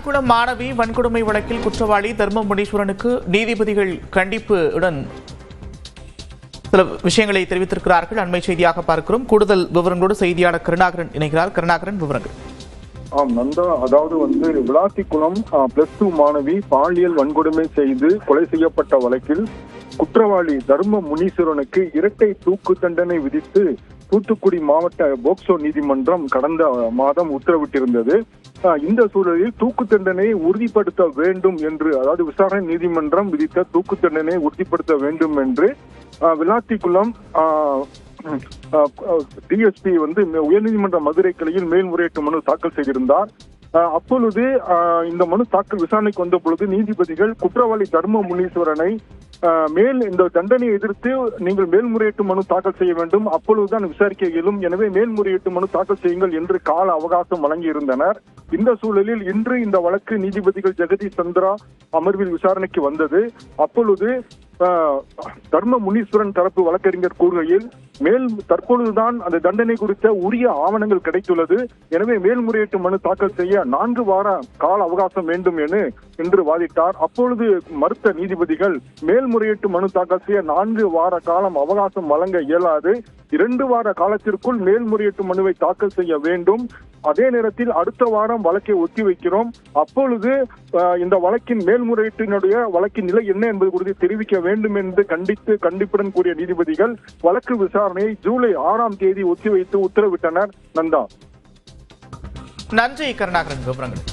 விளாத்திக்குளம் மாணவி வன்கொடுமை வழக்கில் குற்றவாளி தர்மமுனீஸ்வரனுக்கு நீதிபதிகள் கண்டிப்புடன் சில விஷயங்களை தெரிவித்திருக்கிறார்கள். அண்மை செய்தியாக பார்க்கிறோம். கூடுதல் விவரங்களோடு செய்தியாளர் கருணாகரன் இணைகிறார். கருணாகரன், விவரங்கள். நந்தா, அதாவது விளாத்திக்குளம் +2 மாணவி பாலியல் வன்கொடுமை செய்து கொலை செய்யப்பட்ட வழக்கில் குற்றவாளி தர்ம முனீஸ்வரனுக்கு இரட்டை தூக்கு தண்டனை விதித்து தூத்துக்குடி மாவட்ட போக்சோ நீதிமன்றம் கடந்த மாதம் உத்தரவிட்டிருந்தது. இந்த சூழலில் தூக்கு தண்டனையை உறுதிப்படுத்த வேண்டும் என்று, அதாவது விசாரணை நீதிமன்றம் விதித்த தூக்கு தண்டனையை உறுதிப்படுத்த வேண்டும் என்று விளாத்திக்குளம் டிஎஸ்பி உயர்நீதிமன்ற மதுரை கிளையில் மேல்முறையீட்டு மனு தாக்கல் செய்திருந்தார். அப்பொழுது இந்த மனு தாக்கல் விசாரணைக்கு வந்த பொழுது நீதிபதிகள் குற்றவாளி தர்ம முனீஸ்வரனை இந்த தண்டனையை எதிர்த்து நீங்கள் மேல்முறையீட்டு மனு தாக்கல் செய்ய வேண்டும், அப்பொழுதுதான் விசாரிக்க இயலும், எனவே மேல்முறையீட்டு மனு தாக்கல் செய்யுங்கள் என்று கால அவகாசம் வழங்கியிருந்தனர். இந்த சூழலில் இன்று இந்த வழக்கு நீதிபதிகள் ஜெகதீஷ் சந்திரா அமர்வில் விசாரணைக்கு வந்தது. அப்பொழுது தர்ம முனீஸ்வரன் தரப்பு வழக்கறிஞர் கூறுகையில் தற்பொழுதுதான் அந்த தண்டனை குறித்த உரிய ஆவணங்கள் கிடைத்துள்ளது, எனவே மேல்முறையீட்டு மனு தாக்கல் செய்ய 4 வார கால அவகாசம் வேண்டும் என்று வாதிட்டார். அப்பொழுது மறுத்த நீதிபதிகள் மேல்முறையீட்டு மனு தாக்கல் செய்ய 4 வார காலம் அவகாசம் வழங்க இயலாது, 2 வார காலத்திற்குள் மேல்முறையீட்டு மனுவை தாக்கல் செய்ய வேண்டும், அதே நேரத்தில் அடுத்த வாரம் வழக்கை ஒத்திவைக்கிறோம், அப்பொழுது இந்த வழக்கின் மேல்முறையீட்டினுடைய வழக்கின் நிலை என்ன என்பது குறித்து தெரிவிக்க வேண்டும் என்று கண்டிப்புடன் கூறிய நீதிபதிகள் வழக்கு விசாரணையை ஜூலை 6ஆம் தேதி ஒத்திவைத்து உத்தரவிட்டனர். நந்தா, நன்றி கருணாகரன், விவரங்கள்.